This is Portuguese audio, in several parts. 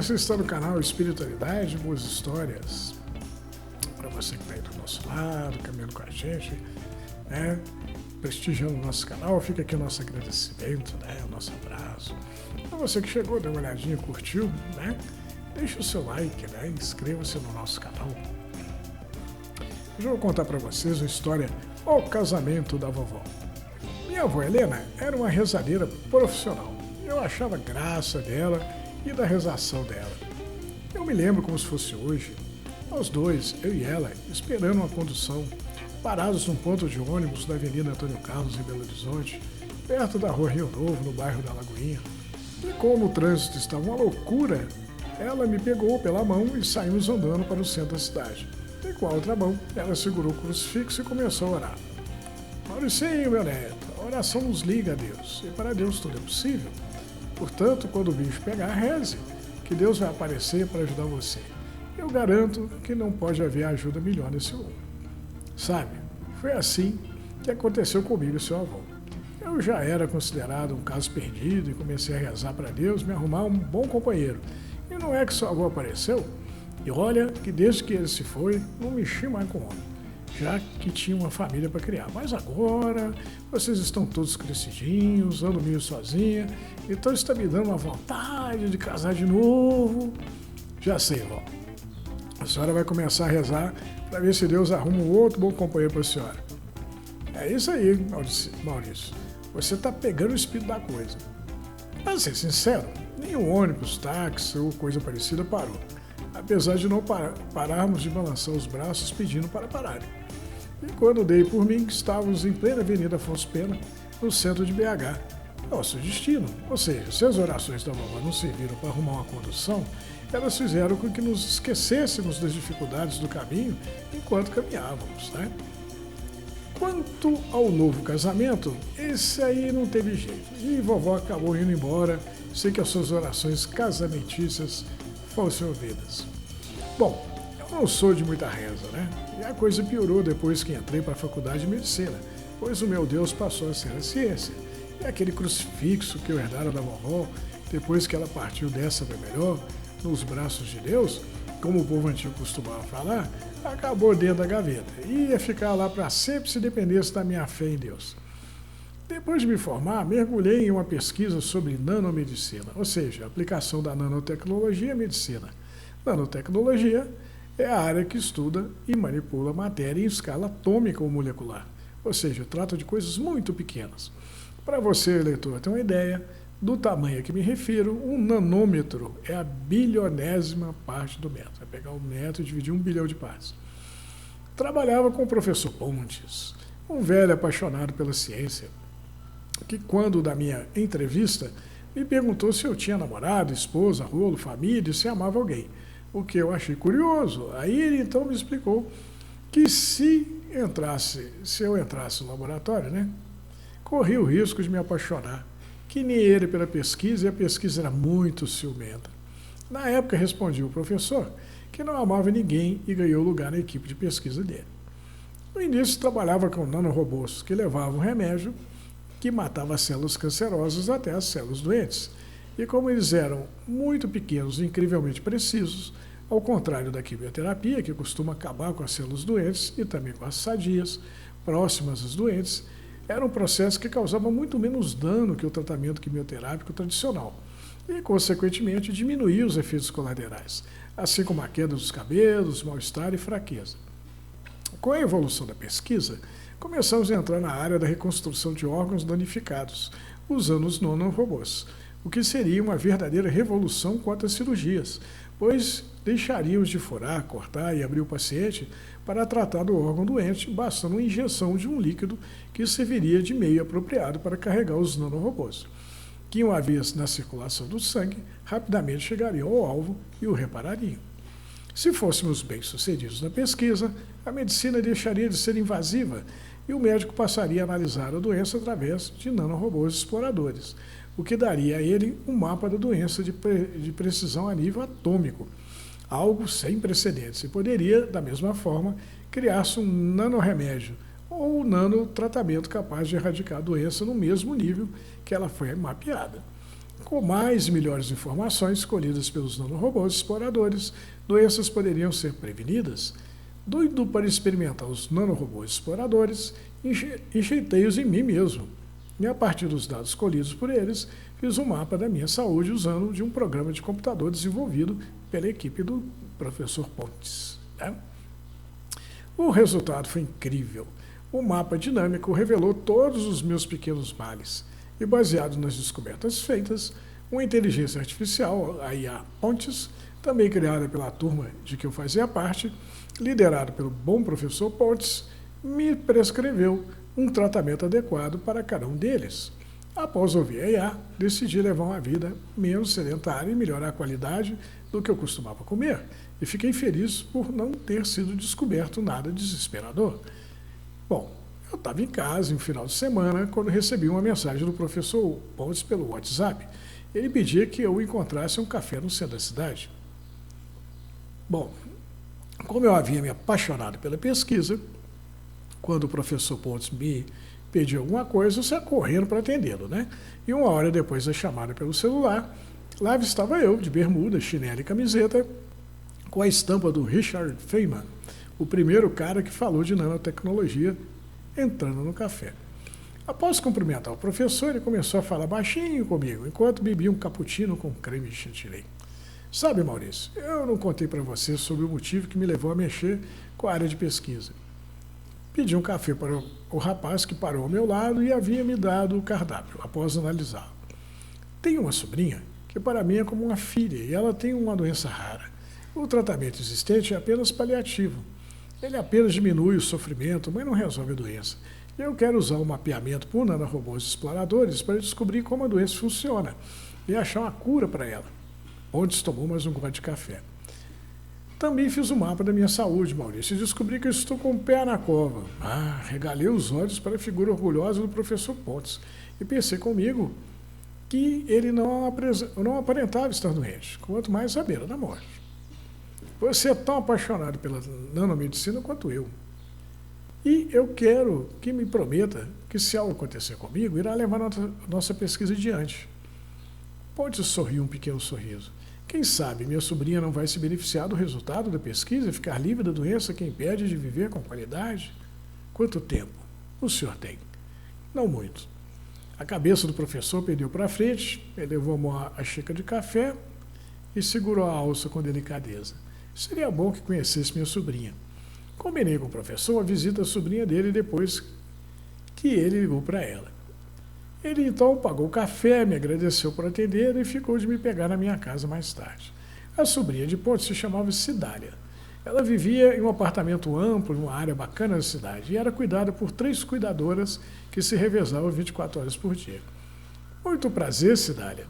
você está no canal Espiritualidade, boas histórias. Para você que está aí do nosso lado, caminhando com a gente, né? Prestigiando o nosso canal, fica aqui o nosso agradecimento, né? O nosso abraço. Para você que chegou, deu uma olhadinha, curtiu, né? Deixa o seu like, né? Inscreva-se no nosso canal. Hoje eu vou contar para vocês uma história, o casamento da vovó. Minha avó Helena era uma rezadeira profissional. Eu achava graça dela e da rezação dela. Eu me lembro como se fosse hoje, nós dois, eu e ela, esperando uma condução, parados num ponto de ônibus da Avenida Antônio Carlos, em Belo Horizonte, perto da Rua Rio Novo, no bairro da Lagoinha. E como o trânsito estava uma loucura, ela me pegou pela mão e saímos andando para o centro da cidade. E com a outra mão, ela segurou o crucifixo e começou a orar. Mauricinho, meu neto, a oração nos liga a Deus, e para Deus tudo é possível. Portanto, quando o bicho pegar, reze, que Deus vai aparecer para ajudar você. Eu garanto que não pode haver ajuda melhor nesse mundo. Sabe, foi assim que aconteceu comigo e seu avô. Eu já era considerado um caso perdido e comecei a rezar para Deus me arrumar um bom companheiro. E não é que seu avô apareceu? E olha que desde que ele se foi, não mexi mais com o homem, já que tinha uma família para criar. Mas agora, vocês estão todos crescidinhos, andam meio sozinha, então está me dando uma vontade de casar de novo. Já sei, vó. A senhora vai começar a rezar para ver se Deus arruma um outro bom companheiro para a senhora. É isso aí, Maurício. Você está pegando o espírito da coisa. Para ser sincero, nenhum ônibus, táxi ou coisa parecida parou. Apesar de não pararmos de balançar os braços pedindo para pararem. E quando dei por mim, estávamos em plena Avenida Afonso Pena, no centro de BH. Nosso destino, ou seja, se as orações da vovó não serviram para arrumar uma condução, elas fizeram com que nos esquecêssemos das dificuldades do caminho enquanto caminhávamos, né? Quanto ao novo casamento, esse aí não teve jeito. E vovó acabou indo embora, sem que as suas orações casamentícias fossem ouvidas. Bom, eu não sou de muita reza, né? E a coisa piorou depois que entrei para a faculdade de medicina, pois o meu Deus passou a ser a ciência. E aquele crucifixo que eu herdara da vovó, depois que ela partiu dessa para melhor, nos braços de Deus, como o povo antigo costumava falar, acabou dentro da gaveta e ia ficar lá para sempre se dependesse da minha fé em Deus. Depois de me formar, mergulhei em uma pesquisa sobre nanomedicina, ou seja, a aplicação da nanotecnologia à medicina. Nanotecnologia é a área que estuda e manipula matéria em escala atômica ou molecular, ou seja, trata de coisas muito pequenas. Para você, leitor, ter uma ideia do tamanho a que me refiro, um nanômetro é a bilionésima parte do metro. Vai pegar um metro e dividir 1 bilhão de partes. Trabalhava com o professor Pontes, um velho apaixonado pela ciência, que quando da minha entrevista me perguntou se eu tinha namorado, esposa, rolo, família, se amava alguém, o que eu achei curioso. Aí ele então me explicou que se eu entrasse no laboratório, né, corria o risco de me apaixonar, que nem ele pela pesquisa, e a pesquisa era muito ciumenta. Na época respondi o professor que não amava ninguém e ganhou lugar na equipe de pesquisa dele. No início trabalhava com nanorobôs que levavam remédio que matava as células cancerosas até as células doentes. E como eles eram muito pequenos e incrivelmente precisos, ao contrário da quimioterapia, que costuma acabar com as células doentes e também com as sadias, próximas às doentes, era um processo que causava muito menos dano que o tratamento quimioterápico tradicional e, consequentemente, diminuía os efeitos colaterais, assim como a queda dos cabelos, mal-estar e fraqueza. Com a evolução da pesquisa, começamos a entrar na área da reconstrução de órgãos danificados, usando os nanorobôs, o que seria uma verdadeira revolução quanto às cirurgias, pois deixaríamos de furar, cortar e abrir o paciente para tratar do órgão doente, bastando uma injeção de um líquido que serviria de meio apropriado para carregar os nanorobôs, que, uma vez na circulação do sangue, rapidamente chegariam ao alvo e o reparariam. Se fôssemos bem-sucedidos na pesquisa, a medicina deixaria de ser invasiva e o médico passaria a analisar a doença através de nanorobôs exploradores, o que daria a ele um mapa da doença de precisão a nível atômico, algo sem precedentes, e poderia, da mesma forma, criar-se um nanorremédio ou um nanotratamento capaz de erradicar a doença no mesmo nível que ela foi mapeada. Com mais e melhores informações colhidas pelos nanorobôs exploradores, doenças poderiam ser prevenidas. Doido para experimentar os nanorobôs exploradores, enjeitei-os em mim mesmo. E a partir dos dados colhidos por eles, fiz um mapa da minha saúde usando de um programa de computador desenvolvido pela equipe do professor Pontes. Né? O resultado foi incrível. O mapa dinâmico revelou todos os meus pequenos males. E baseado nas descobertas feitas, uma inteligência artificial, a IA Pontes, também criada pela turma de que eu fazia parte, liderada pelo bom professor Pontes, me prescreveu um tratamento adequado para cada um deles. Após ouvir a IA, decidi levar uma vida menos sedentária e melhorar a qualidade do que eu costumava comer, e fiquei feliz por não ter sido descoberto nada desesperador. Bom, eu estava em casa em um final de semana quando recebi uma mensagem do professor Pontes pelo WhatsApp. Ele pedia que eu encontrasse um café no centro da cidade. Bom, como eu havia me apaixonado pela pesquisa, quando o professor Pontes me pediu alguma coisa, eu saía correndo para atendê-lo, né? E uma hora depois da chamada pelo celular, lá estava eu, de bermuda, chinelo e camiseta, com a estampa do Richard Feynman, o primeiro cara que falou de nanotecnologia, entrando no café. Após cumprimentar o professor, ele começou a falar baixinho comigo, enquanto bebia um cappuccino com creme de chantilly. Sabe, Maurício, eu não contei para você sobre o motivo que me levou a mexer com a área de pesquisa. Pedi um café para o rapaz que parou ao meu lado e havia me dado o cardápio, após analisá-lo. Tenho uma sobrinha que para mim é como uma filha e ela tem uma doença rara. O tratamento existente é apenas paliativo. Ele apenas diminui o sofrimento, mas não resolve a doença. Eu quero usar o mapeamento por nanorobôs exploradores para descobrir como a doença funciona e achar uma cura para ela. Pontes tomou mais um gole de café. Também fiz o mapa da minha saúde, Maurício, e descobri que eu estou com o pé na cova. Regalei os olhos para a figura orgulhosa do professor Pontes e pensei comigo que ele não aparentava estar doente, quanto mais à beira da morte. Você é tão apaixonado pela nanomedicina quanto eu. E eu quero que me prometa que, se algo acontecer comigo, irá levar nossa pesquisa adiante. Pontes sorriu um pequeno sorriso. Quem sabe minha sobrinha não vai se beneficiar do resultado da pesquisa e ficar livre da doença que impede de viver com qualidade? Quanto tempo o senhor tem? Não muito. A cabeça do professor pendeu para frente, ele levou a xícara de café e segurou a alça com delicadeza. Seria bom que conhecesse minha sobrinha. Combinei com o professor a visita à sobrinha dele depois que ele ligou para ela. Ele então pagou o café, me agradeceu por atender e ficou de me pegar na minha casa mais tarde. A sobrinha de Pontes se chamava Cidália. Ela vivia em um apartamento amplo, em uma área bacana da cidade, e era cuidada por 3 cuidadoras que se revezavam 24 horas por dia. Muito prazer, Cidália.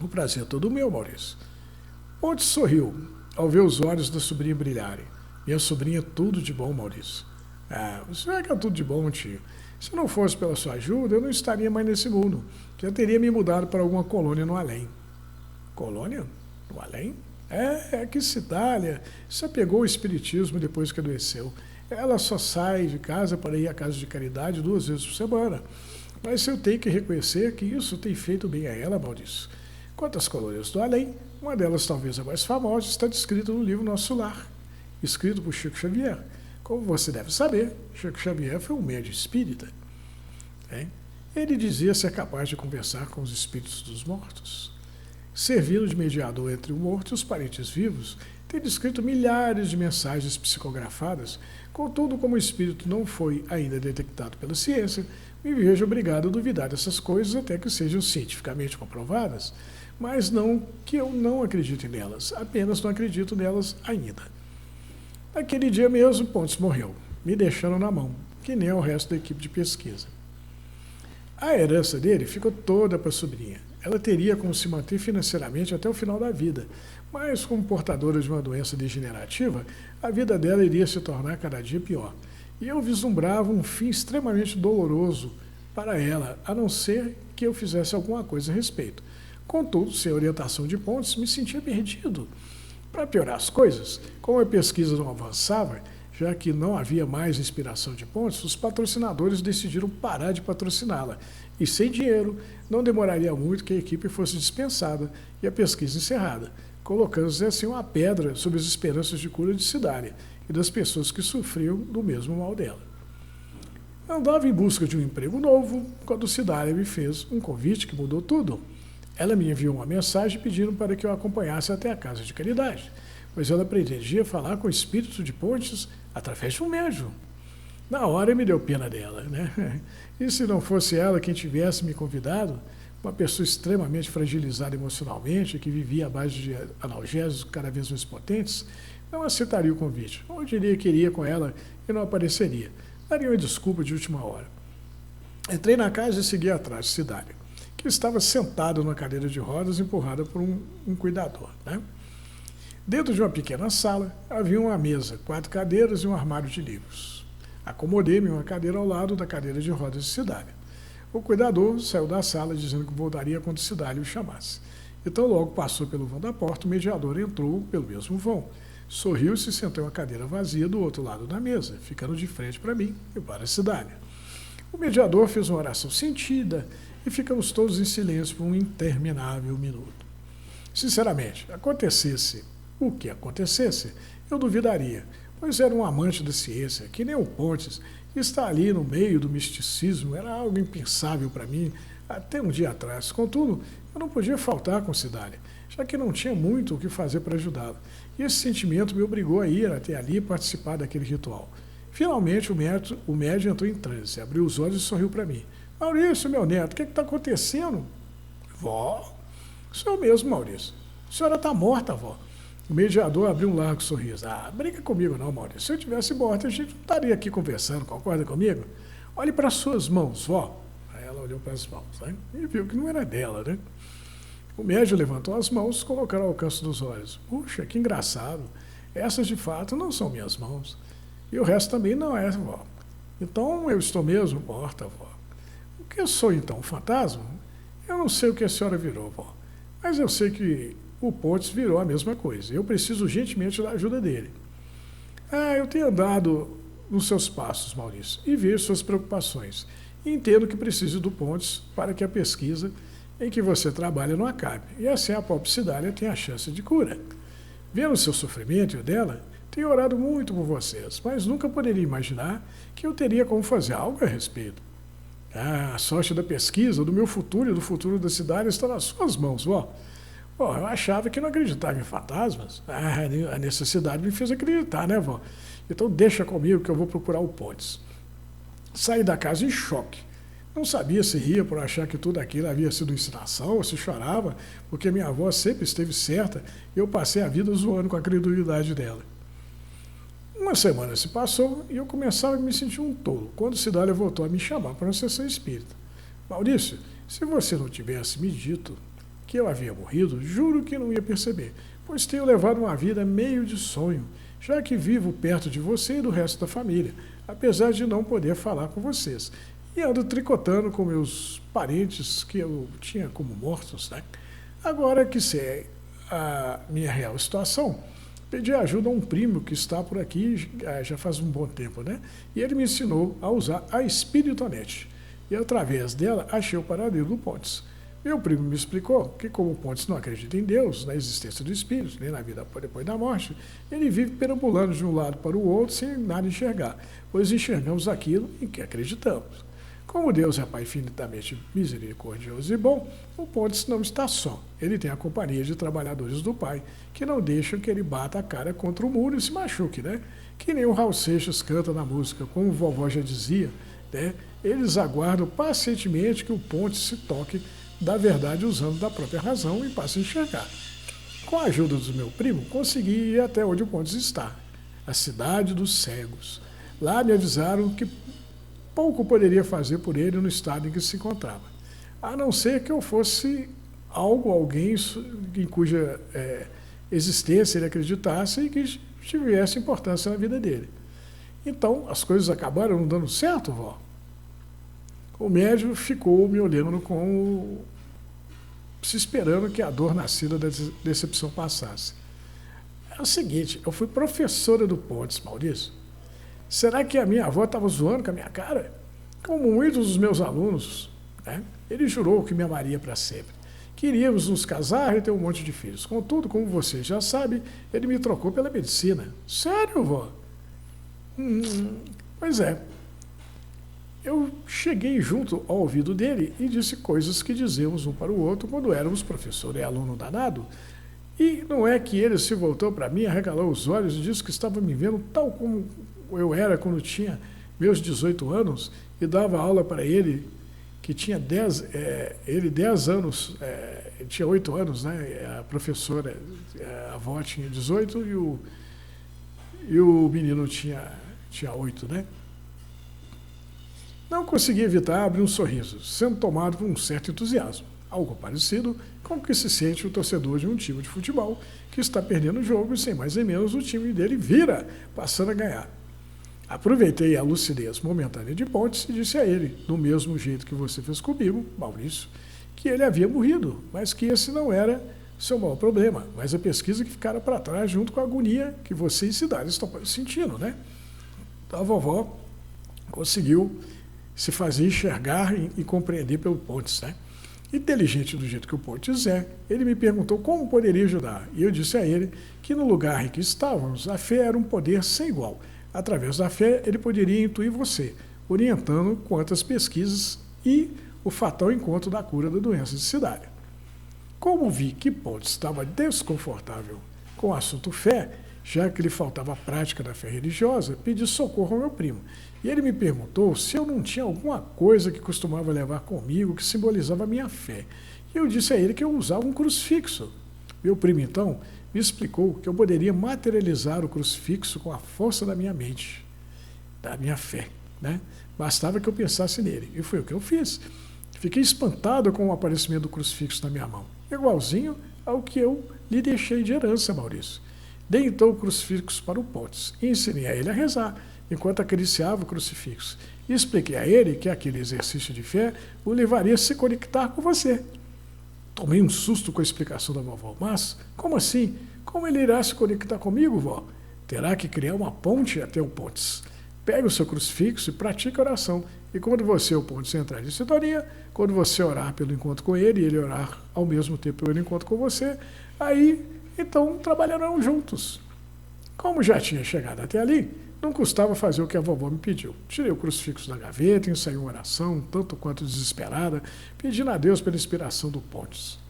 O prazer é todo meu, Maurício. Pontes sorriu ao ver os olhos da sobrinha brilharem. Minha sobrinha é tudo de bom, Maurício. Você é que é tudo de bom, tio. Se não fosse pela sua ajuda, eu não estaria mais nesse mundo. Já teria me mudado para alguma colônia no além. Colônia? No além? É que Cidália se apegou ao espiritismo depois que adoeceu. Ela só sai de casa para ir à casa de caridade 2 vezes por semana. Mas eu tenho que reconhecer que isso tem feito bem a ela, Maurício. Quanto às colônias do além, uma delas, talvez a mais famosa, está descrita no livro Nosso Lar, escrito por Chico Xavier. Como você deve saber, Chico Xavier foi um médium espírita. Ele dizia ser capaz de conversar com os espíritos dos mortos. Servindo de mediador entre o morto e os parentes vivos, tem descrito milhares de mensagens psicografadas. Contudo, como o espírito não foi ainda detectado pela ciência, me vejo obrigado a duvidar dessas coisas até que sejam cientificamente comprovadas, mas não que eu não acredite nelas, apenas não acredito nelas ainda. Naquele dia mesmo, Pontes morreu, me deixando na mão, que nem o resto da equipe de pesquisa. A herança dele ficou toda para a sobrinha. Ela teria como se manter financeiramente até o final da vida, mas como portadora de uma doença degenerativa, a vida dela iria se tornar cada dia pior. E eu vislumbrava um fim extremamente doloroso para ela, a não ser que eu fizesse alguma coisa a respeito. Contudo, sem a orientação de Pontes, me sentia perdido. Para piorar as coisas, como a pesquisa não avançava, já que não havia mais inspiração de Pontes, os patrocinadores decidiram parar de patrociná-la. E sem dinheiro, não demoraria muito que a equipe fosse dispensada e a pesquisa encerrada, colocando-se assim uma pedra sobre as esperanças de cura de Cidália e das pessoas que sofriam do mesmo mal dela. Andava em busca de um emprego novo quando Cidália me fez um convite que mudou tudo. Ela me enviou uma mensagem pedindo para que eu a acompanhasse até a casa de caridade, pois ela pretendia falar com o espírito de Pontes através de um médium. Na hora me deu pena dela, né? E se não fosse ela quem tivesse me convidado, uma pessoa extremamente fragilizada emocionalmente, que vivia à base de analgésicos cada vez mais potentes, não aceitaria o convite, ou diria que iria com ela e não apareceria. Daria uma desculpa de última hora. Entrei na casa e segui atrás de Cidália, que estava sentada numa cadeira de rodas empurrada por um cuidador, né? Dentro de uma pequena sala, havia uma mesa, 4 cadeiras e um armário de livros. Acomodei-me em uma cadeira ao lado da cadeira de rodas de Cidália. O cuidador saiu da sala dizendo que voltaria quando Cidália o chamasse. Então logo passou pelo vão da porta, o mediador entrou pelo mesmo vão. Sorriu e se sentou em uma cadeira vazia do outro lado da mesa, ficando de frente para mim e para Cidália. O mediador fez uma oração sentida e ficamos todos em silêncio por um interminável minuto. Sinceramente, acontecesse o que acontecesse, eu duvidaria, pois era um amante da ciência, que nem o Pontes, e estar ali no meio do misticismo era algo impensável para mim até um dia atrás. Contudo, eu não podia faltar com Cidália, já que não tinha muito o que fazer para ajudá-la, e esse sentimento me obrigou a ir até ali e participar daquele ritual. Finalmente, o médium entrou em transe, abriu os olhos e sorriu para mim. Maurício, meu neto, o que está acontecendo? Vó, sou eu mesmo, Maurício. A senhora está morta, vó. O mediador abriu um largo sorriso. Brinca comigo não, Maurício. Se eu tivesse morto, a gente não estaria aqui conversando, concorda comigo? Olhe para as suas mãos, vó. Aí ela olhou para as mãos, né? E viu que não era dela, né? O médium levantou as mãos e colocou ao alcance dos olhos. Puxa, que engraçado. Essas, de fato, não são minhas mãos. E o resto também não é, vó. Então, eu estou mesmo morta, vó. O que eu sou, então? Um fantasma? Eu não sei o que a senhora virou, vó. Mas eu sei que o Pontes virou a mesma coisa. Eu preciso urgentemente da ajuda dele. Eu tenho andado nos seus passos, Maurício, e vejo suas preocupações. E entendo que preciso do Pontes para que a pesquisa em que você trabalha não acabe. E assim a pobre Cidália tem a chance de cura. Vendo o seu sofrimento e o dela, tenho orado muito por vocês, mas nunca poderia imaginar que eu teria como fazer algo a respeito. A sorte da pesquisa, do meu futuro e do futuro da Cidália está nas suas mãos, vó. Eu achava que não acreditava em fantasmas. A necessidade me fez acreditar, né, vó? Então deixa comigo que eu vou procurar o Pontes. Saí da casa em choque. Não sabia se ria por achar que tudo aquilo havia sido encenação ou se chorava, porque minha avó sempre esteve certa e eu passei a vida zoando com a credulidade dela. Uma semana se passou e eu começava a me sentir um tolo, quando Cidália voltou a me chamar para uma sessão espírita. Maurício, se você não tivesse me dito que eu havia morrido, juro que não ia perceber, pois tenho levado uma vida meio de sonho, já que vivo perto de você e do resto da família, apesar de não poder falar com vocês. E ando tricotando com meus parentes que eu tinha como mortos, né? Agora que sei a minha real situação, pedi ajuda a um primo que está por aqui já faz um bom tempo, né? E ele me ensinou a usar a Espiritonet. E através dela achei o paradeiro do Pontes. Meu primo me explicou que, como Pontes não acredita em Deus, na existência do espírito, nem na vida depois da morte, ele vive perambulando de um lado para o outro sem nada enxergar, pois enxergamos aquilo em que acreditamos. Como Deus é Pai infinitamente misericordioso e bom, o Pontes não está só. Ele tem a companhia de trabalhadores do Pai, que não deixam que ele bata a cara contra o muro e se machuque, né? Que nem o Raul Seixas canta na música, como o vovó já dizia, né? Eles aguardam pacientemente que o Pontes se toque da verdade usando da própria razão e passe a enxergar. Com a ajuda do meu primo, consegui ir até onde o Pontes está, a cidade dos cegos. Lá me avisaram que pouco poderia fazer por ele no estado em que se encontrava, a não ser que eu fosse alguém em cuja existência ele acreditasse e que tivesse importância na vida dele. Então, as coisas acabaram não dando certo, vó? O médium ficou me olhando se esperando que a dor nascida da decepção passasse. É o seguinte, eu fui professora do Pontes, Maurício. Será que a minha avó estava zoando com a minha cara? Como muitos dos meus alunos, né? Ele jurou que me amaria para sempre. Queríamos nos casar e ter um monte de filhos. Contudo, como você já sabe, ele me trocou pela medicina. Sério, vó? Pois é. Eu cheguei junto ao ouvido dele e disse coisas que dizíamos um para o outro quando éramos professor e aluno danado. E não é que ele se voltou para mim, arregalou os olhos e disse que estava me vendo tal como eu era quando tinha meus 18 anos e dava aula para ele, que tinha 10 anos, tinha 8 anos, né? A professora, a avó tinha 18 e o menino tinha 8, né? Não consegui evitar abrir um sorriso, sendo tomado por um certo entusiasmo, algo parecido com o que se sente o torcedor de um time de futebol que está perdendo o jogo e, sem mais nem menos, o time dele vira, passando a ganhar. Aproveitei a lucidez momentânea de Pontes e disse a ele, do mesmo jeito que você fez comigo, Maurício, que ele havia morrido, mas que esse não era seu maior problema, mas a pesquisa que ficara para trás junto com a agonia que você e Cidade estão sentindo, né? A vovó conseguiu se fazer enxergar e compreender pelo Pontes, né? Inteligente do jeito que o Pontes é, ele me perguntou como poderia ajudar, e eu disse a ele que no lugar em que estávamos, a fé era um poder sem igual. Através da fé, ele poderia intuir você, orientando quanto às pesquisas e o fatal encontro da cura da doença de Cidade. Como vi que Pontes estava desconfortável com o assunto fé, já que lhe faltava a prática da fé religiosa, pedi socorro ao meu primo. E ele me perguntou se eu não tinha alguma coisa que costumava levar comigo que simbolizava a minha fé. E eu disse a ele que eu usava um crucifixo. Meu primo, então, me explicou que eu poderia materializar o crucifixo com a força da minha mente, da minha fé, né? Bastava que eu pensasse nele. E foi o que eu fiz. Fiquei espantado com o aparecimento do crucifixo na minha mão, igualzinho ao que eu lhe deixei de herança, Maurício. Dei então o crucifixo para o Pontes e ensinei a ele a rezar, enquanto acariciava o crucifixo. E expliquei a ele que aquele exercício de fé o levaria a se conectar com você. Tomei um susto com a explicação da vovó. Mas, como assim? Como ele irá se conectar comigo, vó? Terá que criar uma ponte até o Pontes. Pegue o seu crucifixo e pratique a oração. E quando você e o Pontes entrar em sintonia, quando você orar pelo encontro com ele e ele orar ao mesmo tempo pelo encontro com você, aí, então, trabalharão juntos. Como já tinha chegado até ali, não custava fazer o que a vovó me pediu. Tirei o crucifixo da gaveta, ensaiei uma oração, tanto quanto desesperada, pedindo a Deus pela inspiração do Pontes.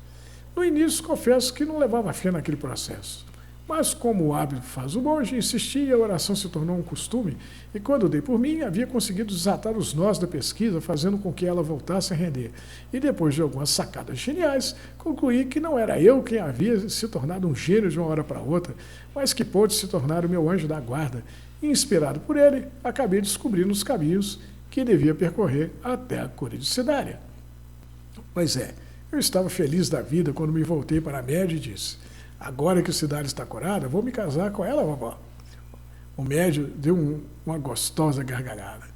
No início, confesso que não levava fé naquele processo. Mas, como o hábito faz o monge, insisti e a oração se tornou um costume, e quando dei por mim, havia conseguido desatar os nós da pesquisa, fazendo com que ela voltasse a render. E depois de algumas sacadas geniais, concluí que não era eu quem havia se tornado um gênio de uma hora para outra, mas que pôde se tornar o meu anjo da guarda. E, inspirado por ele, acabei descobrindo os caminhos que devia percorrer até a cura de Cidária. Pois é, eu estava feliz da vida quando me voltei para a média e disse: agora que a Cidária está curada, vou me casar com ela, vovó. O médio deu uma gostosa gargalhada.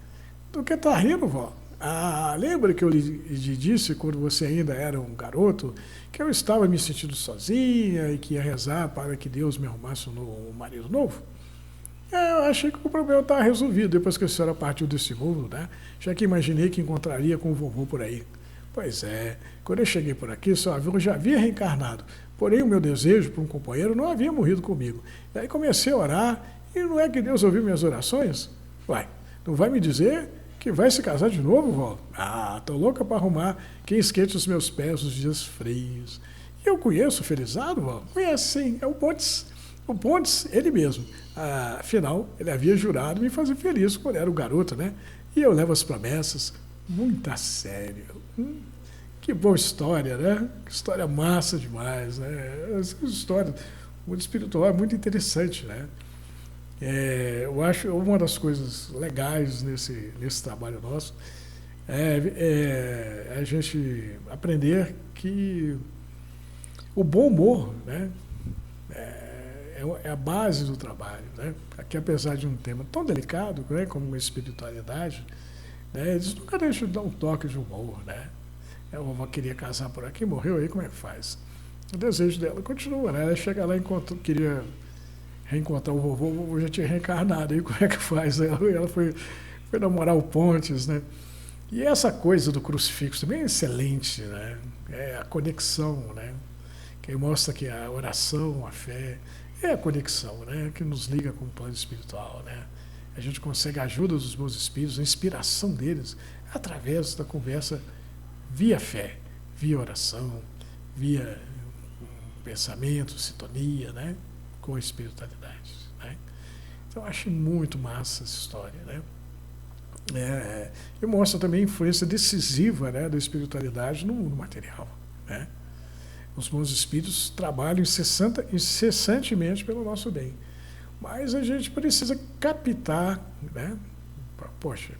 Do que está rindo, vó? Ah, lembra que eu lhe disse, quando você ainda era um garoto, que eu estava me sentindo sozinha e que ia rezar para que Deus me arrumasse um marido novo? Eu achei que o problema estava resolvido depois que a senhora partiu desse mundo, né? Já que imaginei que encontraria com o vovô por aí. Pois é, quando eu cheguei por aqui, seu avô já havia reencarnado, porém o meu desejo por um companheiro não havia morrido comigo. E aí comecei a orar, e não é que Deus ouviu minhas orações? Uai, não vai me dizer que vai se casar de novo, vó? Ah, tô louca para arrumar quem esquente os meus pés nos dias frios. E eu conheço o Felizardo, vó? Conheço sim, é o Pontes. O Pontes, ele mesmo. Afinal, ele havia jurado me fazer feliz quando era o garoto, né? E eu levo as promessas muito a sério. Que boa história, né? Que história massa demais, né? Essa história muito espiritual, é muito interessante, né? Eu acho uma das coisas legais nesse trabalho nosso é a gente aprender que o bom humor, né, é a base do trabalho, né? Aqui, apesar de um tema tão delicado, né, como a espiritualidade, né, eles nunca deixam de dar um toque de humor, né? A vovó queria casar por aqui, morreu, aí como é que faz? O desejo dela continua, né? Ela chega lá enquanto queria reencontrar o vovô já tinha reencarnado, aí como é que faz? Ela foi namorar o Pontes, né? E essa coisa do crucifixo também é excelente, né? É a conexão, né? Que mostra que a oração, a fé, é a conexão, né? Que nos liga com o plano espiritual, né? A gente consegue a ajuda dos bons espíritos, a inspiração deles, através da conversa via fé, via oração, via pensamento, sintonia, né? Com a espiritualidade, né? Então, eu acho muito massa essa história, né? E mostra também a influência decisiva, né, da espiritualidade no mundo material, né? Os bons espíritos trabalham incessantemente pelo nosso bem, mas a gente precisa captar, né? Poxa,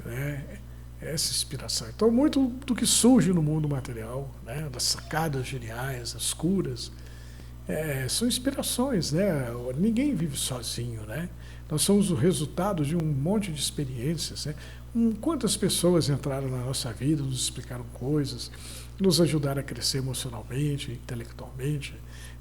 né, essa inspiração. Então, muito do que surge no mundo material, né, das sacadas geniais, as curas, são inspirações, né? Ninguém vive sozinho, né? Nós somos o resultado de um monte de experiências, né? Quantas pessoas entraram na nossa vida, nos explicaram coisas, nos ajudaram a crescer emocionalmente, intelectualmente,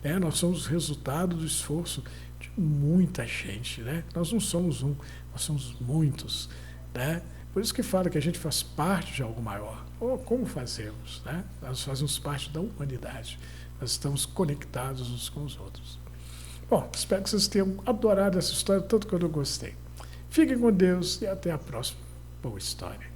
né? Nós somos o resultado do esforço de muita gente, né? Nós não somos um, nós somos muitos, né? Por isso que fala que a gente faz parte de algo maior. Ou como fazemos, né? Nós fazemos parte da humanidade. Nós estamos conectados uns com os outros. Bom, espero que vocês tenham adorado essa história, tanto quanto eu gostei. Fiquem com Deus e até a próxima boa história.